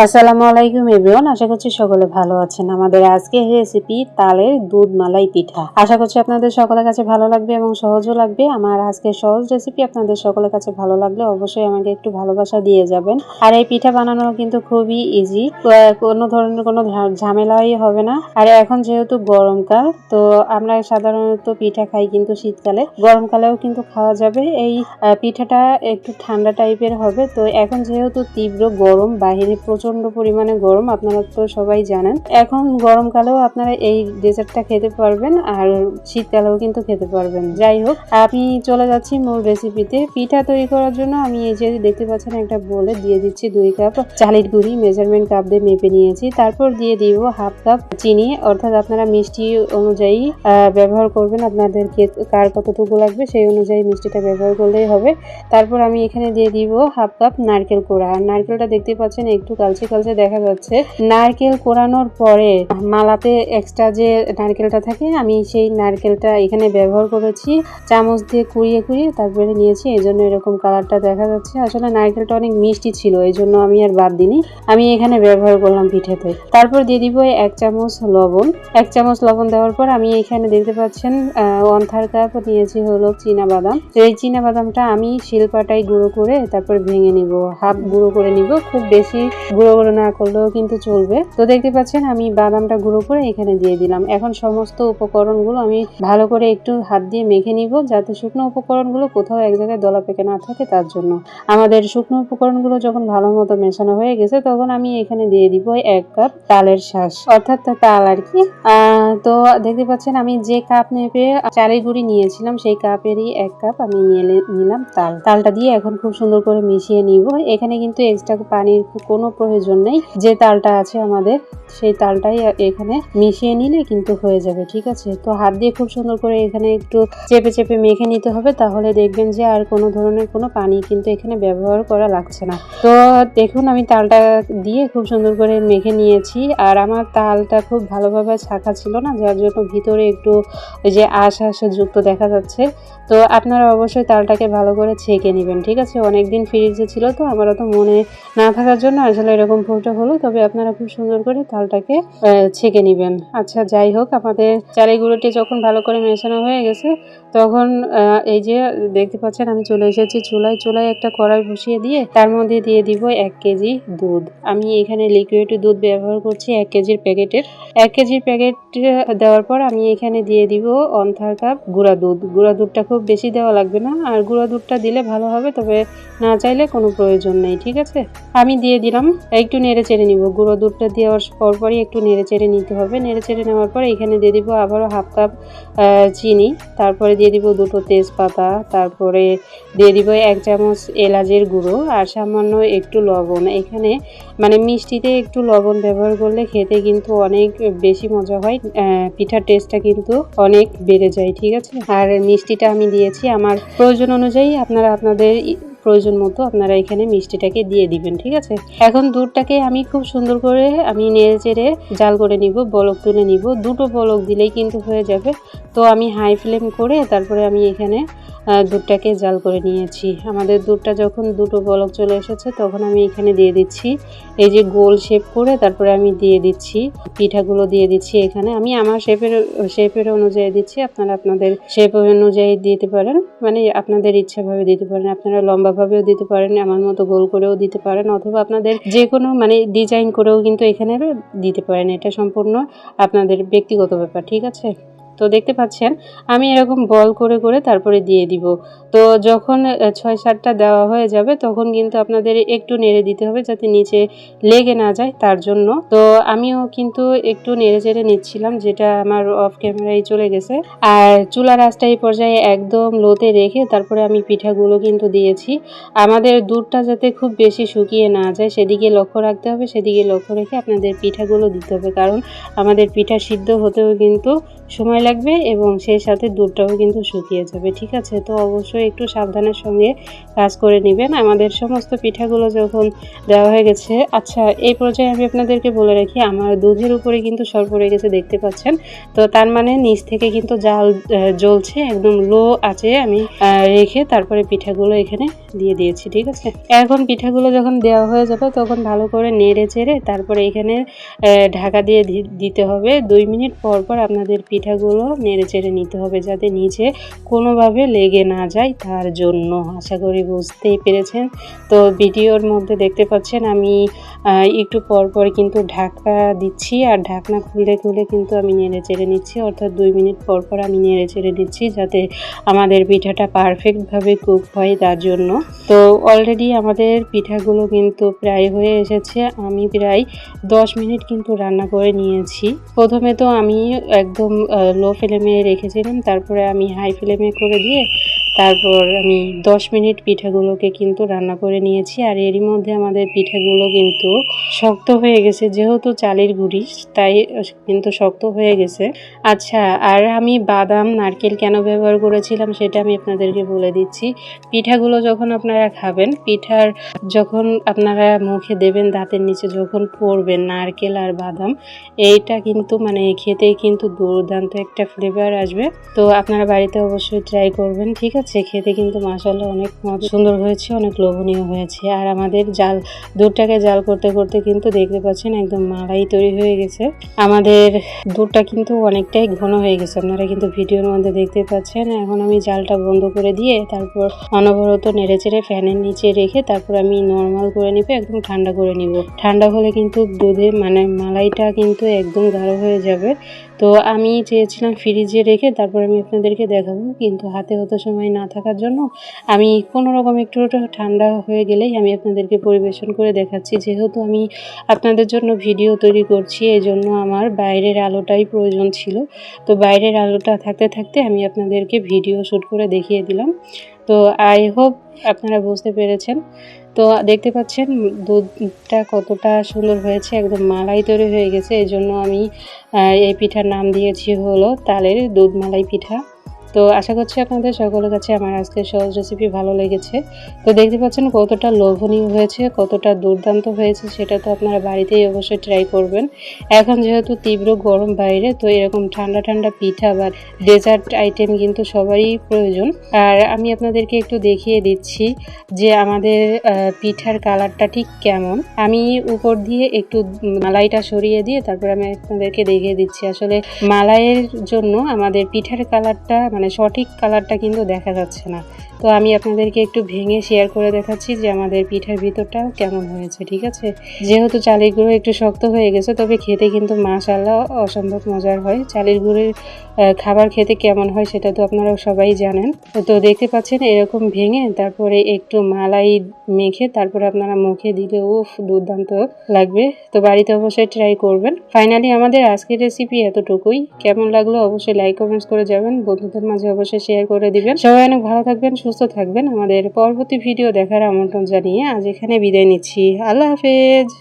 আসসালামু আলাইকুম এভরিওয়ান, আশা করছি সকলে ভালো আছেন। আমাদের আজকের রেসিপি তালের দুধ মালাই পিঠা। আশা করছি আপনাদের সকলের কাছে ভালো লাগবে এবং সহজও লাগবে। আমার আজকের সহজ রেসিপি আপনাদের সকলের কাছে ভালো লাগলে অবশ্যই আমাকে একটু ভালোবাসা দিয়ে যাবেন। আর এই পিঠা বানানো কিন্তু খুবই ইজি, কোনো ধরনের কোনো ঝামেলাই হবে না। আর এখন যেহেতু গরমকাল, তো আমরা সাধারণত পিঠা খাই কিন্তু শীতকালে, গরমকালেও কিন্তু খাওয়া যাবে। এই পিঠাটা একটু ঠান্ডা টাইপের হবে। তো এখন যেহেতু তীব্র গরম, বাহিরে প্রচন্ড পরিমাণে গরম, আপনারা তো সবাই জানেন। এখন গরমকালেও আপনারা এই ডেজার্টটা খেতে পারবেন আর শীতকালেও কিন্তু খেতে পারবেন। যাই হোক, আমি চলে যাচ্ছি মূল রেসিপিতে। পিঠা তৈরি করার জন্য আমি এই যে দেখতে পাচ্ছেন একটা বোলে দিয়ে দিচ্ছি 2 কাপ চালের গুঁড়ি, মেজারমেন্ট কাপ দিয়ে মেপে নিয়েছি। তারপর দিয়ে দিব হাফ কাপ চিনি, অর্থাৎ আপনারা মিষ্টি অনুযায়ী ব্যবহার করবেন, আপনাদেরকে কার কতটুকু লাগবে সেই অনুযায়ী মিষ্টিটা ব্যবহার করলেই হবে। তারপর আমি এখানে দিয়ে দিব হাফ কাপ নারকেল কোড়া। আর নারকেলটা দেখতে পাচ্ছেন একটু কালচে কালচে দেখা যাচ্ছে। নারকেল কোড়ানোর পরে মালাতে এক্সট্রা যে নারকেলটা থাকে, আমি সেই নারকেলটা এখানে ব্যবহার করেছি। চামচ দিয়ে কুড়িয়ে কুড়িয়ে তারপরে নিয়েছি, এই জন্য এরকম কালারটা দেখা যাচ্ছে। আসলে নারকেলটা অনেক মিষ্টি ছিল, এই জন্য আমি আর বাদ দিইনি, আমি এখানে ব্যবহার করলাম পিঠেতে। তারপর দিয়ে দিব 1 চামচ লবণ। 1 চামচ লবণ দেওয়ার পর আমি এখানে দেখতে পাচ্ছেন 1/3 কাপ নিয়েছি হলো চীনা বাদাম। তো এই চীনা বাদামটা আমি শিলপাটায় গুঁড়ো করে তারপর ভেঙে নিব, হাফ গুঁড়ো করে নিব, খুব বেশি গুঁড়ো গুঁড়ো না করলেও কিন্তু চলবে। তো দেখতে পাচ্ছেন আমি বাদামটা গুঁড়ো করে এখানে দিয়ে দিলাম। এখন সমস্ত উপকরণগুলো আমি ভালো করে একটু হাত দিয়ে মেখে নিব, যাতে শুকনো উপকরণগুলো কোথাও এক জায়গায় দলা পেকে না থাকে। তার জন্য আমাদের শুকনো উপকরণগুলো যখন ভালো মতো মেশানো হয়ে গেছে, তখন আমি এখানে দিয়ে দিব 1 কাপ তালের শাঁস, অর্থাৎ তাল আর কি। তো দেখতে পাচ্ছেন আমি যে কাপ মেপে চালের গুঁড়ি নিয়েছিলাম, সেই কাপেরই 1 কাপ আমি নিলাম তালটা দিয়ে এখন খুব সুন্দর করে মিশিয়ে নিব। এখানে কিন্তু এক্সট্রা পানির কোনো প্রয়োজন নেই, যে তালটা আছে আমাদের সেই তালটাই এখানে মিশিয়ে নিলে কিন্তু হয়ে যাবে, ঠিক আছে। তো হাত দিয়ে খুব সুন্দর করে এখানে একটু চেপে চেপে মেখে নিতে হবে, তাহলে দেখবেন যে আর কোনো ধরনের কোনো পানি কিন্তু এখানে ব্যবহার করা লাগছে না। তো দেখুন আমি তালটা দিয়ে খুব সুন্দর করে মেখে নিয়েছি। আর আমার তালটা খুব ভালোভাবে ছাঁকা ছিল না, যার জন্য ভিতরে একটু ওই যে আঁশ যুক্ত দেখা যাচ্ছে। তো আপনারা অবশ্যই তালটাকে ভালো করে ছেঁকে নেবেন, ঠিক আছে। অনেকদিন ফ্রিজে ছিল, তো আমার তো মনে না থাকার জন্য আসলে এরকম ভুলটা হলো। তবে আপনারা খুব সুন্দর করে তালটাকে ছেঁকে নেবেন। আচ্ছা, যাই হোক, আমাদের চালের গুঁড়োটি যখন ভালো করে মেশানো হয়ে গেছে, তখন এই যে দেখতে পাচ্ছেন আমি চলে এসেছি চুলায় একটা কড়াই বসিয়ে দিয়ে তার মধ্যে দিয়ে দিব 1 কেজি দুধ। আমি এখানে লিকুইড দুধ ব্যবহার করছি 1 কেজির প্যাকেটের। 1 কেজির প্যাকেট দেওয়ার পর আমি এখানে দিয়ে দিব 1/2 কাপ গুঁড়া দুধ। গুঁড়া দুধটা খুব বেশি দেওয়া লাগবে না, আর গুঁড়া দুধটা দিলে ভালো হবে, তবে না চাইলে কোনো প্রয়োজন নেই, ঠিক আছে। আমি দিয়ে দিলাম, একটু নেড়ে চেড়ে নিব। গুঁড়ো দুধটা দেওয়ার পরপরই একটু নেড়ে চেড়ে নিতে হবে। নেড়ে চেড়ে নেওয়ার পর এখানে দিয়ে দিব আবারও হাফ কাপ চিনি, তারপরে দিয়ে দিব 2টো তেজপাতা, তারপরে দিয়ে দিব 1 চামচ এলাচের গুঁড়ো আর সামান্য একটু লবণ। এখানে মানে মিষ্টিতে একটু লবণ ব্যবহার করলে খেতে কিন্তু অনেক বেশি মজা হয়, পিঠার টেস্টটা কিন্তু অনেক বেড়ে যায়, ঠিক আছে। আর মিষ্টিটা আমি দিয়েছি আমার প্রয়োজন অনুযায়ী, আপনারা আপনাদের প্রয়োজন মতো আপনারা এখানে মিষ্টিটাকে দিয়ে দিবেন, ঠিক আছে। এখন দুধটাকে আমি খুব সুন্দর করে আমি নেড়ে চেড়ে জাল করে নিব, বলক তুলে নিব। 2টো বলক দিলেই কিন্তু হয়ে যাবে। তো আমি হাই ফ্লেম করে তারপরে আমি এখানে দুধটাকে জাল করে নিয়েছি। আমাদের দুধটা যখন 2টো বলক চলে এসেছে, তখন আমি এখানে দিয়ে দিচ্ছি এই যে গোল শেপ করে, তারপরে আমি দিয়ে দিচ্ছি পিঠাগুলো দিয়ে দিচ্ছি। এখানে আমি আমার শেপের অনুযায়ী দিচ্ছি, আপনারা আপনাদের শেপ অনুযায়ী দিতে পারেন, মানে আপনাদের ইচ্ছাভাবে দিতে পারেন। আপনারা লম্বাভাবেও দিতে পারেন, আমার মতো গোল করেও দিতে পারেন, অথবা আপনাদের যে কোনো মানে ডিজাইন করেও কিন্তু এখানে দিতে পারেন। এটা সম্পূর্ণ আপনাদের ব্যক্তিগত ব্যাপার, ঠিক আছে। তো দেখতে পাচ্ছেন আমি এরকম বল করে করে তারপরে দিয়ে দিব। তো যখন 6-7টা দেওয়া হয়ে যাবে, তখন কিন্তু আপনাদের একটু নেড়ে দিতে হবে যাতে নিচে লেগে না যায়, তার জন্য। তো আমিও কিন্তু একটু নেড়ে চেড়ে নিচ্ছিলাম, যেটা আমার অফ ক্যামেরায় চলে গেছে। আর চুলার আঁচটা এই পর্যায়ে একদম লোতে রেখে তারপরে আমি পিঠাগুলো কিন্তু দিয়েছি। আমাদের দুধটা যাতে খুব বেশি শুকিয়ে না যায় সেদিকে লক্ষ্য রাখতে হবে, সেদিকে লক্ষ্য রেখে আপনাদের পিঠাগুলো দিতে হবে, কারণ আমাদের পিঠা সিদ্ধ হতেও কিন্তু সময় সময় লাগবে এবং সেই সাথে দুধটাও কিন্তু শুকিয়ে যাবে। ঠিক আছে, তো অবশ্যই একটু সাবধানের সঙ্গে কাজ করে নেবেন। আমাদের সমস্ত পিঠাগুলো যখন দেওয়া হয়ে গেছে, আচ্ছা এই পর্যায়ে আমি আপনাদেরকে বলে রাখি আমার দুধের উপরে কিন্তু সর পড়ে গেছে, দেখতে পাচ্ছেন। তো তার মানে নিচ থেকে কিন্তু জাল জ্বলছে, একদম লো আছে আমি রেখে তারপরে পিঠাগুলো এখানে দিয়ে দিয়েছি। ঠিক আছে, এখন পিঠাগুলো যখন দেওয়া হয়ে যাবে তখন ভালো করে নেড়ে চেড়ে তারপরে এখানে ঢাকা দিয়ে দিতে হবে। 2 মিনিট পর পর আপনাদের পিঠাগুলো নেড়ে চেড়ে নিতে হবে যাতে নিচে কোনোভাবে লেগে না যায়, তার জন্য। আশা করি বুঝতেই পেরেছেন। তো ভিডিওর মধ্যে দেখতে পাচ্ছেন আমি একটু পর পর কিন্তু ঢাকা দিচ্ছি আর ঢাকনা খুলে খুলে কিন্তু আমি নেড়ে চেড়ে নিচ্ছি, অর্থাৎ 2 মিনিট পর পর আমি নেড়ে চেড়ে দিচ্ছি যাতে আমাদের পিঠাটা পারফেক্টভাবে কুক হয়, তার জন্য। তো অলরেডি আমাদের পিঠাগুলো কিন্তু প্রায় হয়ে এসেছে। আমি প্রায় 10 মিনিট কিন্তু রান্না করে নিয়েছি। প্রথমে তো আমি একদম লো ফ্লেমে রেখেছিলাম, তারপরে আমি হাই ফ্লেমে করে দিয়ে তারপর আমি 10 মিনিট পিঠাগুলোকে কিন্তু রান্না করে নিয়েছি। আর এরই মধ্যে আমাদের পিঠাগুলো কিন্তু শক্ত হয়ে গেছে, যেহেতু চালের গুঁড়ি তাই কিন্তু শক্ত হয়ে গেছে। আচ্ছা, আর আমি বাদাম নারকেল কেন ব্যবহার করেছিলাম সেটা আমি আপনাদেরকে বলে দিচ্ছি। পিঠাগুলো যখন আপনারা খাবেন, পিঠার যখন আপনারা মুখে দেবেন, দাঁতের নিচে যখন পড়বেন নারকেল আর বাদাম, এইটা কিন্তু মানে খেতেই কিন্তু দুর্দান্ত একটা ফ্লেভার আসবে। তো আপনারা বাড়িতে অবশ্যই ট্রাই করবেন। ঠিক আছে, খেতে কিন্তু মাশাআল্লাহ অনেক সুন্দর হয়েছে, অনেক লোভনীয় হয়েছে। আর আমাদের দুধটাকে জাল করতে করতে কিন্তু দেখতে পাচ্ছেন একদম মালাই তৈরি হয়ে গেছে। আমাদের দুধটা কিন্তু অনেকটাই ঘন হয়ে গেছে, আপনারা কিন্তু ভিডিওর মধ্যে দেখতে পাচ্ছেন। এখন আমি জালটা বন্ধ করে দিয়ে তারপর অনবরত নেড়েচেড়ে ফ্যানের নিচে রেখে তারপর আমি নর্মাল করে নিব, একদম ঠান্ডা করে নিব। ঠান্ডা হলে কিন্তু দুধের মানে মালাইটা কিন্তু একদম গাঢ় হয়ে যাবে। তো আমি চেয়েছিলাম ফ্রিজে রেখে তারপর আমি আপনাদেরকে দেখাবো, কিন্তু হাতে হতে সময় না থাকার জন্য আমি কোনো রকম একটু ঠান্ডা হয়ে গেলেই আমি আপনাদেরকে পরিবেশন করে দেখাচ্ছি। যেহেতু আমি আপনাদের জন্য ভিডিও তৈরি করছি, এই জন্য আমার বাইরের আলোটাই প্রয়োজন ছিল। তো বাইরের আলোটা থাকতে থাকতে আমি আপনাদেরকে ভিডিও শ্যুট করে দেখিয়ে দিলাম। তো আই হোপ আপনারা বুঝতে পেরেছেন। তো দেখতে পাচ্ছেন দুধটা কতটা সুন্দর হয়েছে, একদম মালাই তৈরি হয়ে গেছে। এই জন্য আমি এই পিঠার নাম দিয়েছি হলো তালের দুধ মালাই পিঠা। তো আশা করছি আপনাদের সকলের কাছে আমার আজকের সহজ রেসিপি ভালো লেগেছে। তো দেখতে পাচ্ছেন কতটা লোভনীয় হয়েছে, কতটা দুর্দান্ত হয়েছে, সেটা তো আপনারা বাড়িতেই অবশ্যই ট্রাই করবেন। এখন যেহেতু তীব্র গরম বাইরে, তো এরকম ঠান্ডা ঠান্ডা পিঠা বা ডেজার্ট আইটেম কিন্তু সবারই প্রয়োজন। আর আমি আপনাদেরকে একটু দেখিয়ে দিচ্ছি যে আমাদের পিঠার কালারটা ঠিক কেমন। আমি উপর দিয়ে একটু মালাইটা সরিয়ে দিয়ে তারপর আমি আপনাদেরকে দেখিয়ে দিচ্ছি। আসলে মালাইয়ের জন্য আমাদের পিঠার কালারটা মানে সঠিক কালারটা কিন্তু দেখা যাচ্ছে না। তো আমি আপনাদেরকে একটু ভেঙে শেয়ার করে দেখাচ্ছি যে আমাদের পিঠার ভিতরটা কেমন হয়েছে। ঠিক আছে, যেহেতু চালের গুঁড়ো একটু শক্ত হয়ে গেছে, তবে খেতে কিন্তু মাশাআল্লাহ অসম্ভব মজার হয়। চালের গুঁড়োর খাবার খেতে কেমন হয় সেটা তো আপনারা সবাই জানেন। তো দেখতে পাচ্ছেন এরকম ভেঙে তারপরে একটু মালাই মেখে তারপরে আপনারা মুখে দিলে উফ দুর্দান্ত লাগবে। তো বাড়িতে অবশ্যই ট্রাই করবেন। ফাইনালি আমাদের আজকের রেসিপি এতটুকুই। কেমন লাগলো অবশ্যই লাইক কমেন্টস করে যাবেন, বন্ধুদের মাঝে অবশ্যই শেয়ার করে দিবেন। সবাই অনেক ভালো থাকবেন, সুস্থ থাকবেন। আমাদের পরবর্তী ভিডিও দেখার আমন্ত্রণ জানিয়ে আজ এখানে বিদায় নিচ্ছি। আল্লাহ হাফেজ।